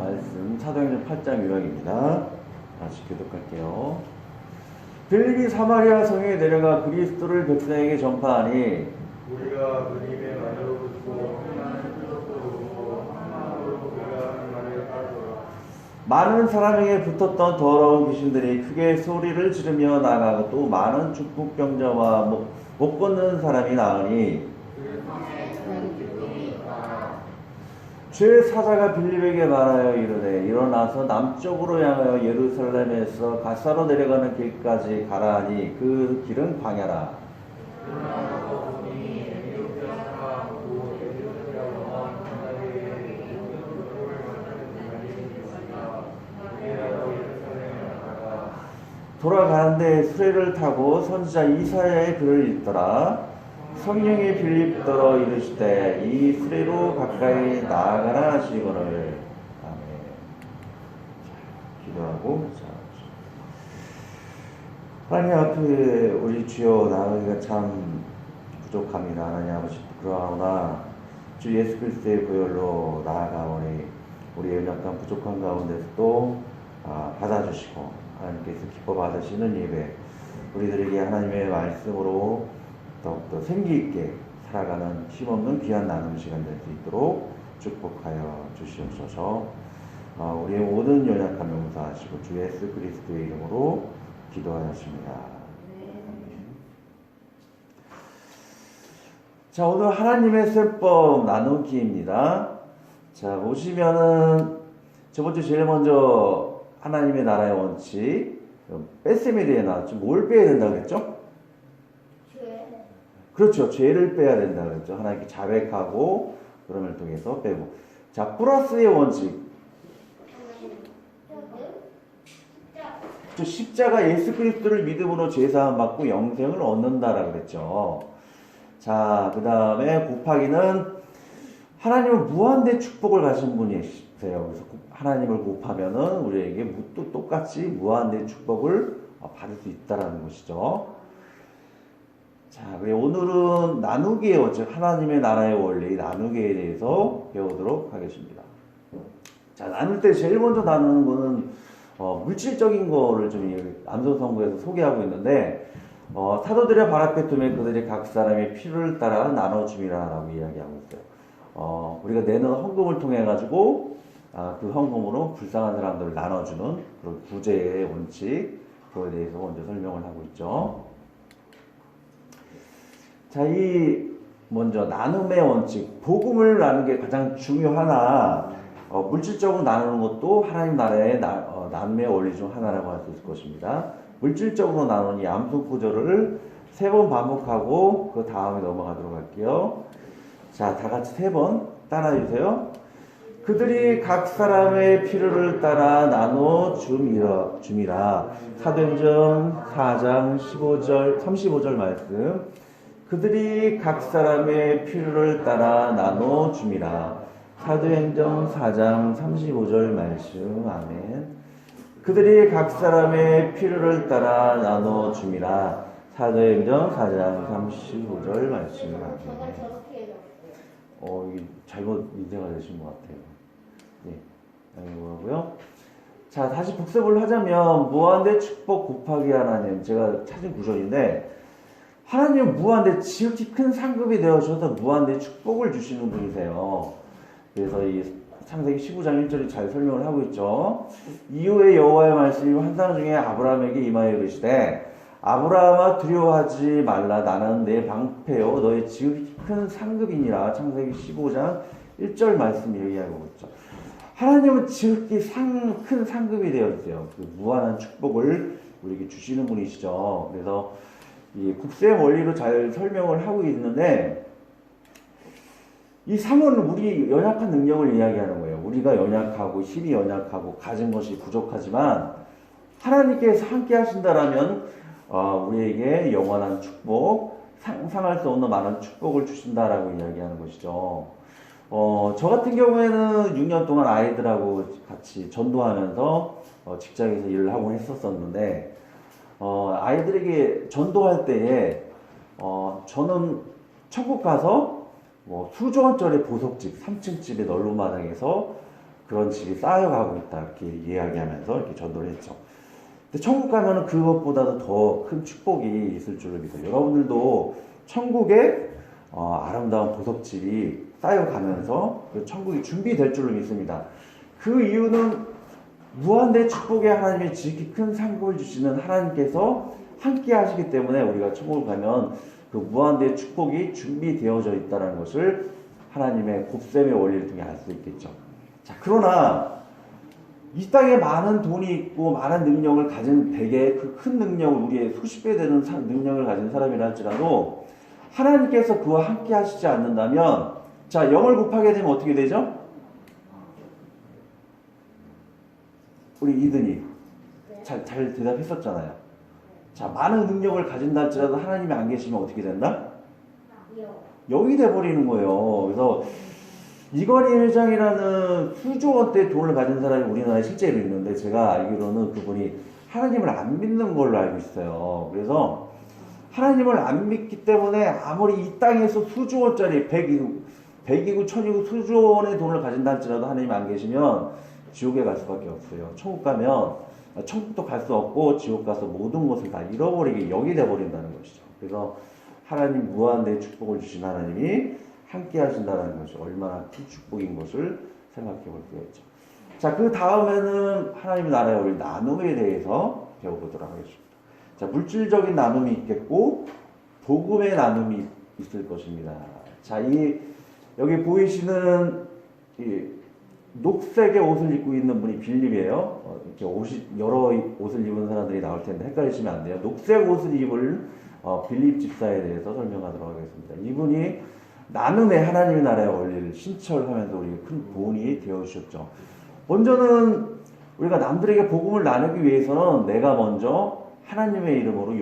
말씀 사도행전 8장 유형입니다. 다시 교독할게요. 빌립이 사마리아 성에 내려가 그리스도를 백성에게 전파하니 우리가 그님의 말을 듣고 하나님의 뜻도 듣고 한마음으로 그가 하는 말을 따르라. 많은 사람에게 붙었던 더러운 귀신들이 크게 소리를 지르며 나가고 또 많은 축복병자와 못 걷는 사람이 나으니 죄 사자가 빌립에게 말하여 이르되 일어나서 남쪽으로 향하여 예루살렘에서 가사로 내려가는 길까지 가라 하니 그 길은 광야라. 돌아가는데 수레를 타고 선지자 이사야의 글을 읽더라. 성령이 빌립더러 이르시되 이 수레로 가까이 나아가라 하시거늘. 아멘. 자, 기도하고 하나님 앞에 우리 주여 나가기가 참 부족합니다. 하나님 아버지 그러하오나 주 예수 그리스도의 보혈로 나아가오니 우리의 연약한 부족한 가운데서 또 받아주시고 하나님께서 기뻐 받으시는 예배 우리들에게 하나님의 말씀으로 더욱더 생기있게 살아가는 힘없는 귀한 나눔 시간 될 수 있도록 축복하여 주시옵소서. 우리의 모든 연약함 용서하시고 주 예수 그리스도의 이름으로 기도하였습니다. 자, 오늘 하나님의 셈법 나누기입니다. 자, 보시면은 저번주 제일 먼저 하나님의 나라의 원칙 뺄셈에 나왔죠. 뭘 빼야 된다고 그랬죠? 그렇죠. 죄를 빼야 된다 그랬죠. 하나님께 자백하고 그럼을 통해서 빼고. 자, 플러스의 원칙. 십자가 예수 그리스도를 믿음으로 죄사함 받고 영생을 얻는다라고 그랬죠. 자, 그 다음에 곱하기는 하나님은 무한대 축복을 가진 분이세요. 그래서 하나님을 곱하면은 우리에게 또 똑같이 무한대 축복을 받을 수 있다라는 것이죠. 자, 오늘은 나누기의 원칙, 하나님의 나라의 원리, 나누기에 대해서 배우도록 하겠습니다. 자, 나눌 때 제일 먼저 나누는 거는 물질적인 거를 좀 암송성구에서 소개하고 있는데 사도들의 발 앞에 두면 그들이 각 사람의 필요를 따라 나눠줌이라고 이야기하고 있어요. 우리가 내는 헌금을 통해 가지고 그 헌금으로 불쌍한 사람들을 나눠주는 그런 구제의 원칙, 그거에 대해서 먼저 설명을 하고 있죠. 자, 먼저 나눔의 원칙, 복음을 나누는 게 가장 중요하나 물질적으로 나누는 것도 하나님 나라의 나눔의 원리 중 하나라고 할 수 있을 것입니다. 물질적으로 나누는 이 암송 구절을 3번 반복하고 그 다음에 넘어가도록 할게요. 자, 다 같이 3번 따라해주세요. 그들이 각 사람의 필요를 따라 나눠 줌이라. 사도행전 4장 35절 말씀. 그들이 각 사람의 필요를 따라 나눠 줌이라. 사도행전 4장 35절 말씀. 아멘. 그들이 각 사람의 필요를 따라 나눠 줌이라. 사도행전 4장 35절 말씀. 아멘. 이게 잘못 인쇄가 되신 것 같아요. 네. 뭐라고요? 자, 다시 복습을 하자면 무한대 축복 곱하기 하나님, 제가 찾은 구절인데 하나님은 무한대 지극히 큰 상급이 되어주셔서 무한대 축복을 주시는 분이세요. 그래서 이 창세기 19장 1절이 잘 설명을 하고 있죠. 이후에 여호와의 말씀이 환상 중에 아브라함에게 임하여 이르시되 아브라함아 두려워하지 말라. 나는 내 방패요 너의 지극히 큰 상급이니라. 창세기 15장 1절 말씀 얘기하고 있죠. 하나님은 지극히 큰 상급이 되어주세요. 그 무한한 축복을 우리에게 주시는 분이시죠. 그래서 이 국세 원리로 잘 설명을 하고 있는데 이 3호는 우리 연약한 능력을 이야기하는 거예요. 우리가 연약하고 힘이 연약하고 가진 것이 부족하지만 하나님께서 함께 하신다라면 우리에게 영원한 축복, 상상할 수 없는 많은 축복을 주신다라고 이야기하는 것이죠. 저 같은 경우에는 6년 동안 아이들하고 같이 전도하면서 직장에서 일을 하고 했었었는데 아이들에게 전도할 때에 저는 천국 가서 수조 원짜리 보석집 3층 집의 널로 마당에서 그런 집이 쌓여가고 있다 이렇게 이야기하면서 이렇게 전도를 했죠. 근데 천국 가면은 그것보다도 더 큰 축복이 있을 줄로 믿어요. 여러분들도 천국에 아름다운 보석집이 쌓여가면서 그 천국이 준비될 줄로 믿습니다. 그 이유는 무한대 축복의 하나님의 지극히 큰 상급을 주시는 하나님께서 함께 하시기 때문에 우리가 천국을 가면 그 무한대 축복이 준비되어져 있다는 것을 하나님의 곱셈의 원리를 통해 알 수 있겠죠. 자, 그러나 이 땅에 많은 돈이 있고 많은 능력을 가진 대개 그 큰 능력을 우리의 수십 배 되는 능력을 가진 사람이라 할지라도 하나님께서 그와 함께 하시지 않는다면 자, 0을 곱하게 되면 어떻게 되죠? 우리 이든이 잘 대답했었잖아요. 자, 많은 능력을 가진다 할지라도 하나님이 안 계시면 어떻게 된다? 0이 돼버리는 거예요. 그래서 이건희 회장이라는 수조 원대 돈을 가진 사람이 우리나라에 실제로 있는데 제가 알기로는 그분이 하나님을 안 믿는 걸로 알고 있어요. 그래서 하나님을 안 믿기 때문에 아무리 이 땅에서 수조 원짜리 100이고 1000이고 수조 원의 돈을 가진다 할지라도 하나님 안 계시면 지옥에 갈 수밖에 없어요. 천국 가면 천국도 갈 수 없고 지옥 가서 모든 것을 다 잃어버리게 영이 돼버린다는 것이죠. 그래서 하나님 무한대 축복을 주신 하나님이 함께 하신다는 것이 얼마나 큰 축복인 것을 생각해 볼 수가 있죠. 자, 그 다음에는 하나님의 나라의 우리 나눔에 대해서 배워보도록 하겠습니다. 자, 물질적인 나눔이 있겠고 복음의 나눔이 있을 것입니다. 자, 여기 보이시는 녹색의 옷을 입고 있는 분이 빌립이에요. 이렇게 여러 옷을 입은 사람들이 나올 텐데 헷갈리시면 안 돼요. 녹색 옷을 입을 빌립 집사에 대해서 설명하도록 하겠습니다. 이분이 나눔의 하나님의 나라의 원리를 신철하면서 우리에게 큰 본이 되어주셨죠. 먼저는 우리가 남들에게 복음을 나누기 위해서는 내가 먼저 하나님의 이름으로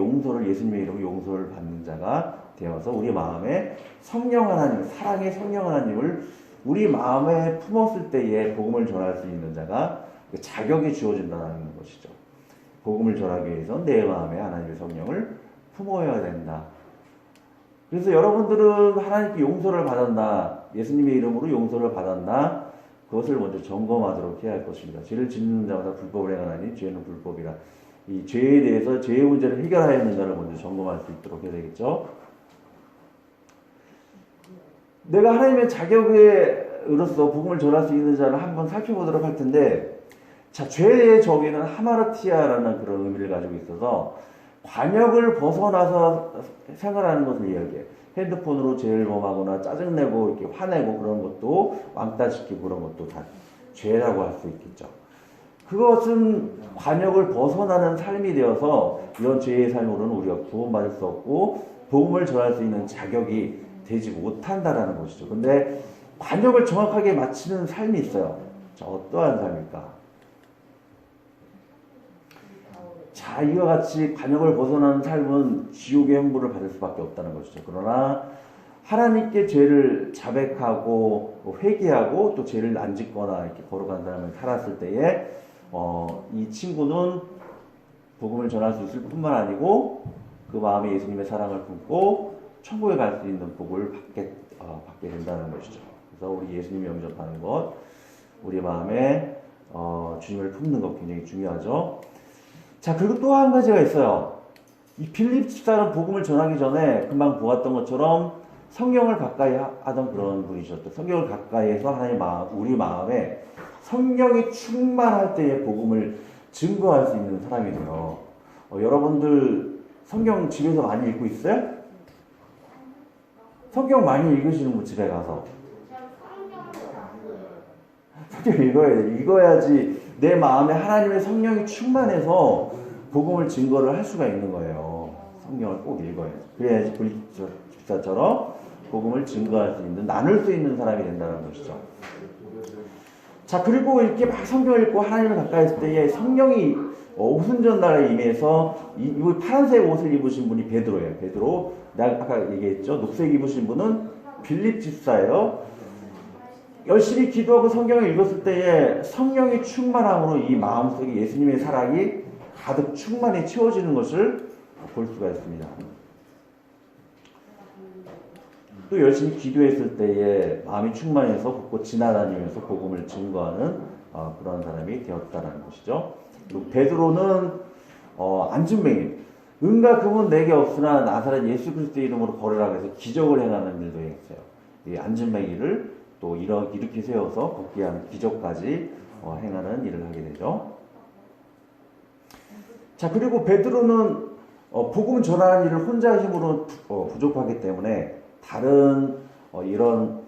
예수님의 이름으로 용서를 받는 자가 되어서 우리 마음에 성령 하나님, 사랑의 성령 하나님을 우리 마음에 품었을 때에 복음을 전할 수 있는 자가 자격이 주어진다는 것이죠. 복음을 전하기 위해서 내 마음에 하나님의 성령을 품어야 된다. 그래서 여러분들은 하나님께 용서를 받았나, 예수님의 이름으로 용서를 받았나, 그것을 먼저 점검하도록 해야 할 것입니다. 죄를 짓는 자마다 불법을 행하나니 죄는 불법이라. 이 죄에 대해서 죄의 문제를 해결하였는가를 먼저 점검할 수 있도록 해야 되겠죠. 내가 하나님의 자격으로서 복음을 전할 수 있는 자를 한번 살펴보도록 할 텐데, 자, 죄의 정의는 하마르티아라는 그런 의미를 가지고 있어서 관역을 벗어나서 생활하는 것을 이야기해요. 핸드폰으로 죄를 범하거나 짜증내고 이렇게 화내고 그런 것도 왕따시키고 그런 것도 다 죄라고 할 수 있겠죠. 그것은 관역을 벗어나는 삶이 되어서 이런 죄의 삶으로는 우리가 구원받을 수 없고 복음을 전할 수 있는 자격이 되지 못한다라는 것이죠. 근데 관역을 정확하게 맞추는 삶이 있어요. 자, 어떠한 삶일까? 자, 이와 같이 관역을 벗어나는 삶은 지옥의 형벌을 받을 수밖에 없다는 것이죠. 그러나 하나님께 죄를 자백하고 회개하고 또 죄를 안 짓거나 이렇게 거룩한 삶을 살았을 때에 이 친구는 복음을 전할 수 있을 뿐만 아니고 그 마음에 예수님의 사랑을 품고 천국에 갈 수 있는 복을 받게 된다는 것이죠. 그래서 우리 예수님 영접하는 것, 우리 마음에 주님을 품는 것 굉장히 중요하죠. 자, 그리고 또 한 가지가 있어요. 이 빌립 집사는 복음을 전하기 전에 금방 보았던 것처럼 성경을 가까이 하던 그런 분이셨죠. 성경을 가까이 해서 우리 마음에 성경이 충만할 때에 복음을 증거할 수 있는 사람이 돼요. 여러분들 성경 집에서 많이 읽고 있어요? 성경 많이 읽으시는 분 집에 가서. 성경 읽어야 돼. 읽어야지 내 마음에 하나님의 성령이 충만해서 복음을 증거를 할 수가 있는 거예요. 성경을 꼭 읽어야지. 그래야지 빌립 집사처럼 복음을 증거할 수 있는, 나눌 수 있는 사람이 된다는 것이죠. 자, 그리고 이렇게 막 성경을 읽고 하나님을 가까이 했을 때에 성령이 오순절날에 임해서 이 파란색 옷을 입으신 분이 베드로예요. 베드로. 내가 아까 얘기했죠. 녹색 입으신 분은 빌립 집사예요. 열심히 기도하고 성경을 읽었을 때에 성령이 충만함으로 이 마음속에 예수님의 사랑이 가득 충만히 채워지는 것을 볼 수가 있습니다. 또 열심히 기도했을 때에 마음이 충만해서 곳곳 지나다니면서 복음을 증거하는 그런 사람이 되었다라는 것이죠. 그리고 베드로는 안진뱅이, 은과 금은 내게 없으나 나사렛 예수 그리스도의 이름으로 걸으라 해서 기적을 행하는 일도 했어요. 이 안진뱅이를 또 이렇게 세워서 걷게 하는 기적까지 행하는 일을 하게 되죠. 자, 그리고 베드로는 복음 전하는 일을 혼자 힘으로 부족하기 때문에 다른 이런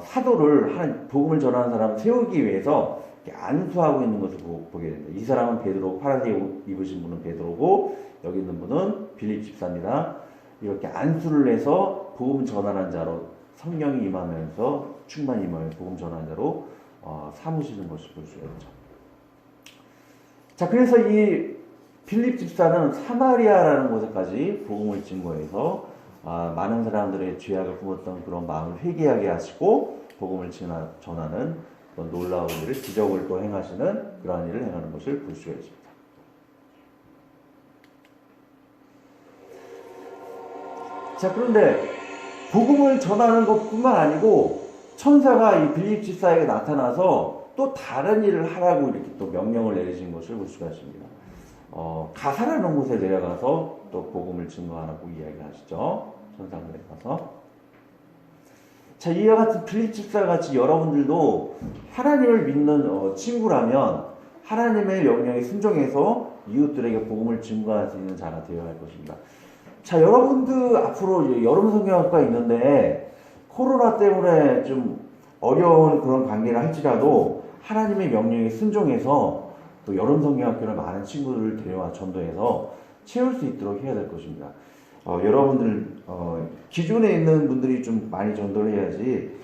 사도를 복음을 전하는 사람을 세우기 위해서 이렇게 안수하고 있는 것을 보게 됩니다. 이 사람은 베드로, 파란색 입으신 분은 베드로고 여기 있는 분은 빌립 집사입니다. 이렇게 안수를 해서 복음 전하는 자로 성령이 임하면서 충만히 임하면서 복음 전하는 자로 삼으시는 것을 볼 수가 있죠. 자, 그래서 이 빌립 집사는 사마리아라는 곳에까지 복음을 증거해서 많은 사람들의 죄악을 품었던 그런 마음을 회개하게 하시고 복음을 전하는 그런 놀라운 일을, 기적을 또 행하시는 그러한 일을 행하는 것을 볼 수가 있습니다. 자, 그런데 복음을 전하는 것뿐만 아니고 천사가 이 빌립 집사에게 나타나서 또 다른 일을 하라고 이렇게 또 명령을 내리신 것을 볼 수가 있습니다. 가사라는 곳에 내려가서 또 복음을 증거하라고 이야기하시죠. 천사들에 가서. 자, 이와 같은 빌립 집사 같이 여러분들도 하나님을 믿는 친구라면 하나님의 명령에 순종해서 이웃들에게 복음을 증거할 수 있는 자가 되어야 할 것입니다. 자, 여러분들 앞으로 여름 성경학과 있는데 코로나 때문에 좀 어려운 그런 관계를 할지라도 하나님의 명령에 순종해서 또 여름 성경학교를 많은 친구들을 데려와 전도해서 채울 수 있도록 해야 될 것입니다. 여러분들 기존에 있는 분들이 좀 많이 전도를 해야지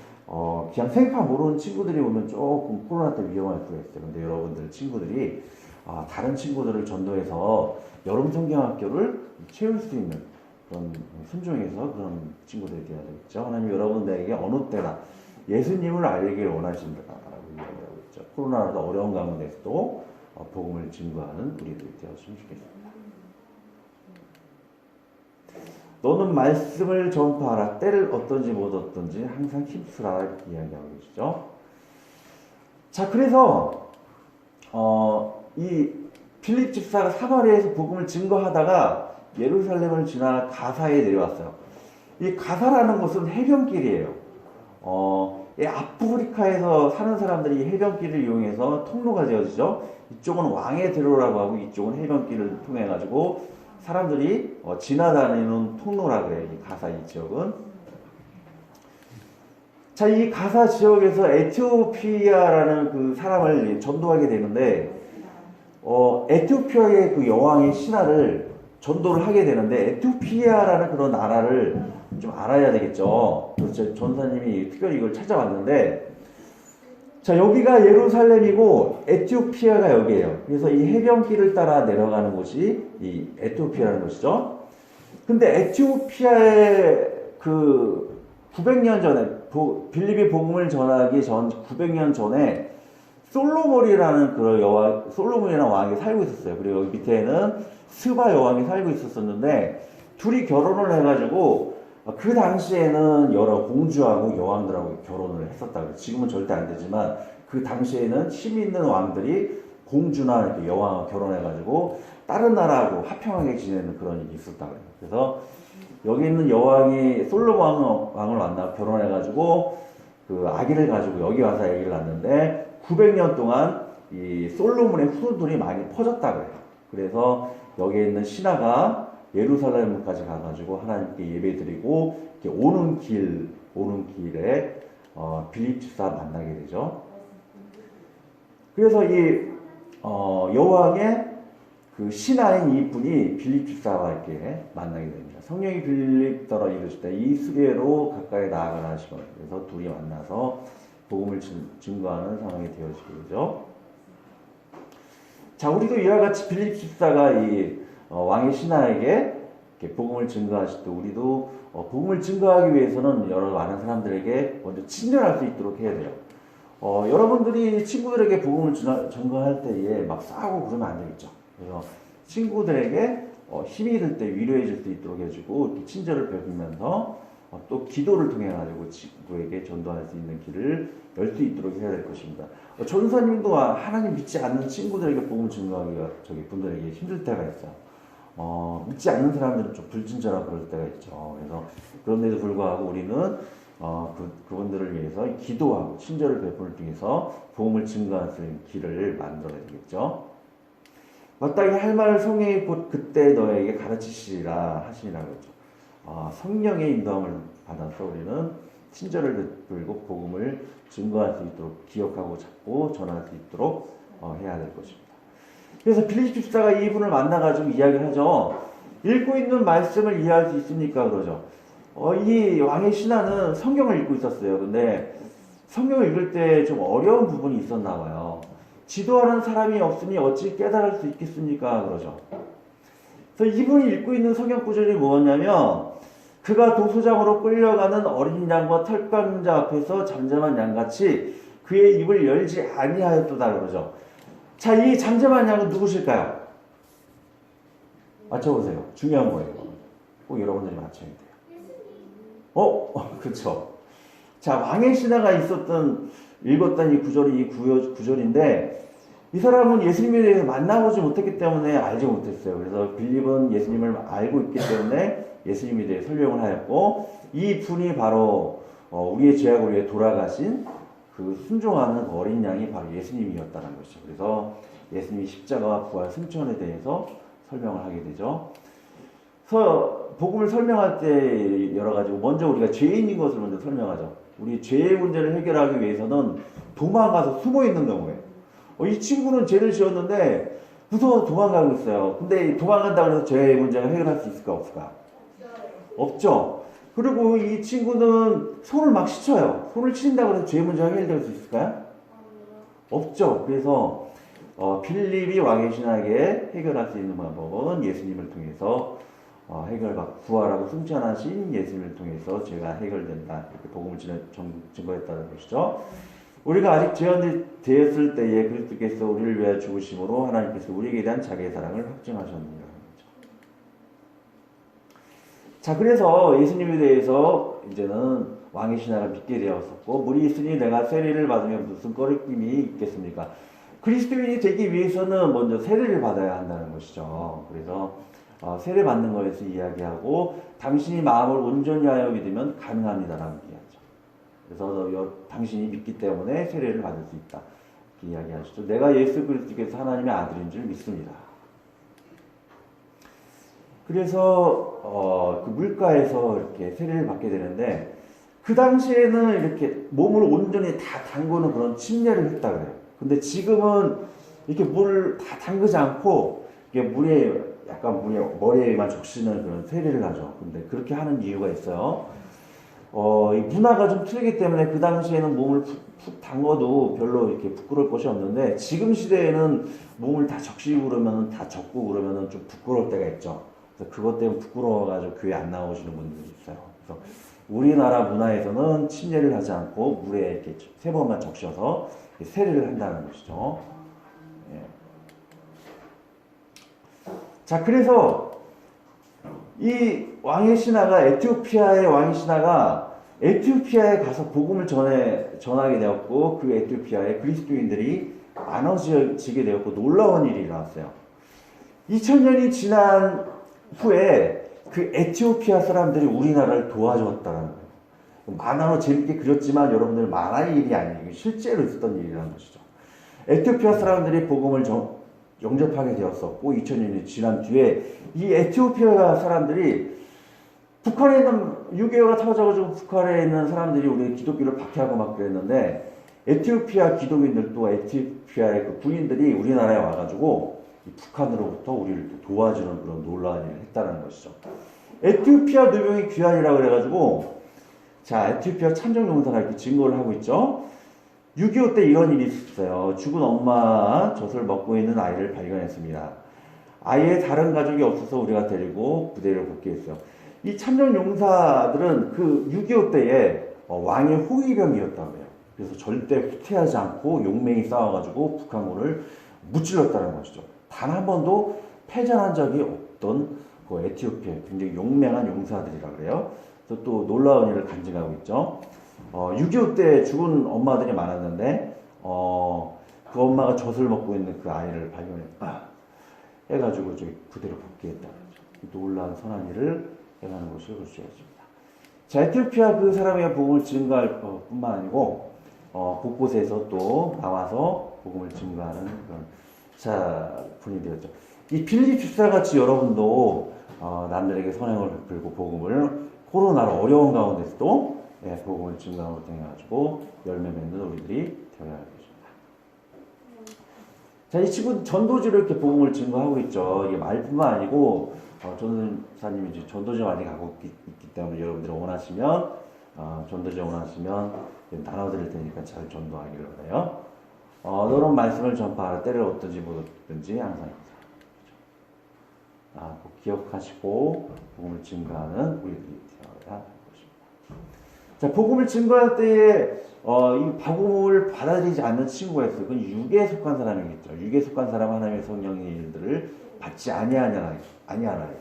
그냥 생파 모르는 친구들이 오면 조금 코로나 때 위험할 수가 있어요. 근데 여러분들 친구들이 다른 친구들을 전도해서 여름 성경학교를 채울 수 있는 그런 순종해서 그런 친구들이 되어야 되겠죠. 하나님 여러분들에게 어느 때나 예수님을 알기를 원하신다라고 이야기하고 있죠. 코로나라도 어려운 가운데서도 복음을 증거하는 우리들이 되었으면 좋겠습니다. 너는 말씀을 전파하라. 때를 어떤지 못 어떤지 항상 힘쓰라. 이렇게 이야기하고 계시죠. 자, 그래서 이 빌립 집사가 사마리아에서 복음을 증거하다가 예루살렘을 지나 가사에 내려왔어요. 이 가사라는 곳은 해변길이에요. 이 아프리카에서 사는 사람들이 이 해변길을 이용해서 통로가 되어지죠. 이쪽은 왕의 대로라고 하고 이쪽은 해변길을 통해 가지고 사람들이 지나다니는 통로라 그래요. 이 가사 이 지역은. 자, 이 가사 지역에서 에티오피아라는 그 사람을 전도하게 되는데 에티오피아의 그 여왕의 신하를 전도를 하게 되는데 에티오피아라는 그런 나라를 좀 알아야 되겠죠. 그래서 전사님이 특별히 이걸 찾아왔는데 자, 여기가 예루살렘이고 에티오피아가 여기예요. 그래서 이 해변길을 따라 내려가는 곳이 이 에티오피아라는 곳이죠. 근데 에티오피아의 그 900년 전에 빌립이 복음을 전하기 전 900년 전에 솔로몬이라는 그런 솔로몬이라는 왕이 살고 있었어요. 그리고 여기 밑에는 스바 여왕이 살고 있었는데 둘이 결혼을 해가지고 그 당시에는 여러 공주하고 여왕들하고 결혼을 했었다고. 지금은 절대 안 되지만 그 당시에는 힘 있는 왕들이 공주나 이렇게 여왕하고 결혼해가지고 다른 나라하고 화평하게 지내는 그런 일이 있었다고 해요. 그래서 여기 있는 여왕이 솔로몬 왕을 만나 결혼해가지고 그 아기를 가지고 여기 와서 아기를 낳는데 900년 동안 이 솔로몬의 후손들이 많이 퍼졌다고 해요. 그래서 여기에 있는 신하가 예루살렘까지 가가지고 하나님께 예배드리고 이렇게 오는 길에 빌립 집사 만나게 되죠. 그래서 이 여왕의 그 신하인 이분이 빌립 집사와 이렇게 만나게 됩니다. 성령이 빌립더러 이르실 때 이 수레로 가까이 나아가라 하시거든요. 그래서 둘이 만나서 복음을 증거하는 상황이 되어지게 되죠. 자, 우리도 이와 같이 빌립 집사가 이 왕의 신하에게 이렇게 복음을 증거하실 때 우리도 복음을 증거하기 위해서는 여러 많은 사람들에게 먼저 친절할 수 있도록 해야 돼요. 여러분들이 친구들에게 복음을 증거할 때에 막 싸우고 그러면 안 되겠죠. 그래서 친구들에게 힘이 들 때 위로해 줄 수 있도록 해주고 이렇게 친절을 베풀면서 또 기도를 통해 가지고 누구에게 전도할 수 있는 길을 열 수 있도록 해야 될 것입니다. 전도사님도 하나님 믿지 않는 친구들에게 복음 증거하기가 분들에게 힘들 때가 있어요. 믿지 않는 사람들은 좀 불친절하고 그럴 때가 있죠. 그래서 그런데도 불구하고 우리는 그분들을 위해서 기도하고 친절을 베풀 통해서 복음을 증거할 수 있는 길을 만들어야 되겠죠. 마땅히 할 말을 성령이 곧 그때 너에게 가르치시리라 하시니라고 했죠. 성령의 인도함을 받아서 우리는 친절을 베풀고 복음을 증거할 수 있도록 기억하고 잡고 전할 수 있도록 해야 될 것입니다. 그래서 빌립 집사가 이분을 만나가지고 이야기를 하죠. 읽고 있는 말씀을 이해할 수 있습니까? 그러죠. 이 왕의 신하는 성경을 읽고 있었어요. 근데 성경을 읽을 때 좀 어려운 부분이 있었나 봐요. 지도하는 사람이 없으니 어찌 깨달을 수 있겠습니까? 그러죠. 그래서 이분이 읽고 있는 성경 구절이 뭐였냐면 그가 도수장으로 끌려가는 어린 양과 털감자 앞에서 잠잠한 양같이 그의 입을 열지 아니하였도다 그러죠. 자, 이 잠잠한 양은 누구실까요? 맞춰보세요. 중요한 거예요. 꼭 여러분들이 맞춰야 돼요. 그렇죠. 자, 왕의 신하가 읽었던 이 구절인데 이 사람은 예수님에 대해서 만나보지 못했기 때문에 알지 못했어요. 그래서 빌립은 예수님을 알고 있기 때문에 예수님에 대해 설명을 하였고 이 분이 바로 우리의 죄악을 위해 돌아가신 그 순종하는 어린 양이 바로 예수님이었다는 것이죠. 그래서 예수님이 십자가와 부활 승천에 대해서 설명을 하게 되죠. 그래서 복음을 설명할 때 여러 가지 먼저 우리가 죄인인 것을 먼저 설명하죠. 우리 죄의 문제를 해결하기 위해서는 도망가서 숨어 있는 경우에 이 친구는 죄를 지었는데 무서워서 도망가고 있어요. 근데 도망간다고 해서 죄의 문제가 해결할 수 있을까 없을까? 없죠. 그리고 이 친구는 손을 막 씻어요. 손을 치린다고 해서 죄의 문제가 해결될 수 있을까요? 없죠. 그래서 빌립이 왕의 신하에게 해결할 수 있는 방법은 예수님을 통해서 해결받고 부활하고 승천하신 예수님을 통해서 죄가 해결된다. 이렇게 복음을 증거했다는 것이죠. 우리가 아직 죄인이 되었을 때에 그리스도께서 우리를 위하여 죽으심으로 하나님께서 우리에게 대한 자기의 사랑을 확증하셨느니라. 자, 그래서 예수님에 대해서 이제는 왕의 신하를 믿게 되었었고 물이 있으니 내가 세례를 받으면 무슨 꺼리낌이 있겠습니까? 그리스도인이 되기 위해서는 먼저 세례를 받아야 한다는 것이죠. 그래서 세례 받는 것에서 이야기하고 당신이 마음을 온전히 하여 믿으면 가능합니다라고 이야기하죠. 그래서 당신이 믿기 때문에 세례를 받을 수 있다. 이렇게 이야기하시죠. 내가 예수 그리스도께서 하나님의 아들인 줄 믿습니다. 그래서 그 물가에서 이렇게 세례를 받게 되는데 그 당시에는 이렇게 몸을 온전히 다 담그는 그런 침례를 했다 그래요. 근데 지금은 이렇게 물을 다 담그지 않고 이게 물에 머리에만 적시는 그런 세례를 하죠. 근데 그렇게 하는 이유가 있어요. 이 문화가 좀 틀리기 때문에 그 당시에는 몸을 푹 담궈도 별로 이렇게 부끄러울 것이 없는데 지금 시대에는 몸을 다 적시고 그러면 다 적고 그러면 좀 부끄러울 때가 있죠. 그래서 그것 때문에 부끄러워가지고 교회 안 나오시는 분들이 있어요. 그래서 우리나라 문화에서는 침례를 하지 않고 물에 이렇게 3번만 적셔서 세례를 한다는 것이죠. 예. 자, 그래서 이 왕의 신하가 에티오피아의 왕의 신하가 에티오피아에 가서 복음을 전하게 되었고 그 에티오피아에 그리스도인들이 많아지게 되었고 놀라운 일이 일어났어요. 2000년이 지난 후에 그 에티오피아 사람들이 우리나라를 도와주었다는 거예요. 만화로 재밌게 그렸지만 여러분들 만화의 일이 아니에요. 실제로 있었던 일이라는 것이죠. 에티오피아 사람들이 복음을 영접하게 되었었고 2000년이 지난 뒤에 이 에티오피아 사람들이 북한에 있는 6.25가 터져가지고 북한에 있는 사람들이 우리 기독교를 박해하고 막 그랬는데 에티오피아 기독인들도 에티오피아의 그 군인들이 우리나라에 와가지고 북한으로부터 우리를 도와주는 그런 놀라운 일을 했다는 것이죠. 에티오피아 누명이 귀환이라고 그래가지고 자, 에티오피아 참정용사가 이렇게 증거를 하고 있죠. 6.25 때 이런 일이 있었어요. 죽은 엄마 젖을 먹고 있는 아이를 발견했습니다. 아이의 다른 가족이 없어서 우리가 데리고 부대를 복귀했어요. 이 참정용사들은 그 6.25 때에 왕의 호위병이었다고 해요. 그래서 절대 후퇴하지 않고 용맹히 싸워가지고 북한군을 무찔렀다는 것이죠. 단 한 번도 패전한 적이 없던 그 에티오피아 굉장히 용맹한 용사들이라고 그래요. 그래서 또 놀라운 일을 간증하고 있죠. 6.25 때 죽은 엄마들이 많았는데 그 엄마가 젖을 먹고 있는 그 아이를 해가지고 저기 부대로 복귀했다. 놀라운 선한 일을 해가는 것을 볼 수가 있습니다. 자, 에티오피아 그 사람의 복음을 증거할 뿐만 아니고 곳곳에서 또 나와서 복음을 증거하는 그런 분이 되었죠. 이 빌립 집사같이 여러분도 남들에게 선행을 베풀고 복음을 코로나로 어려운 가운데서도 복음을 증거하고 통해가지고 열매 맺는 우리들이 되어야 할 것입니다. 자, 이 친구 전도지로 이렇게 복음을 증거하고 있죠. 이게 말뿐만 아니고 전도사님이 이제 전도지 많이 가고 있기 때문에 여러분들이 원하시면 전도지 원하시면 나눠드릴 테니까 잘 전도하기를 바라요. 너런 말씀을 전파하라. 때를 어떤지 못든지 항상 꼭 기억하시고 복음을 증거하는 우리들이 되어야 할 것입니다. 자, 복음을 증거할 때에 이 복음을 받아들이지 않는 친구가 있어요. 그건 육에 속한 사람이겠죠. 육에 속한 사람 하나님의 성령의 일들을 받지 아니하나요.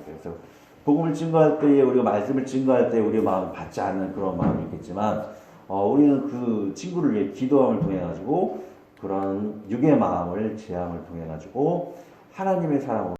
그래서 복음을 증거할 때에 우리가 말씀을 증거할 때 우리의 마음을 받지 않는 그런 마음이 있겠지만 우리는 그 친구를 위해 기도함을 통해 가지고 그런 육의 마음을 제함을 통해 가지고 하나님의 사랑으로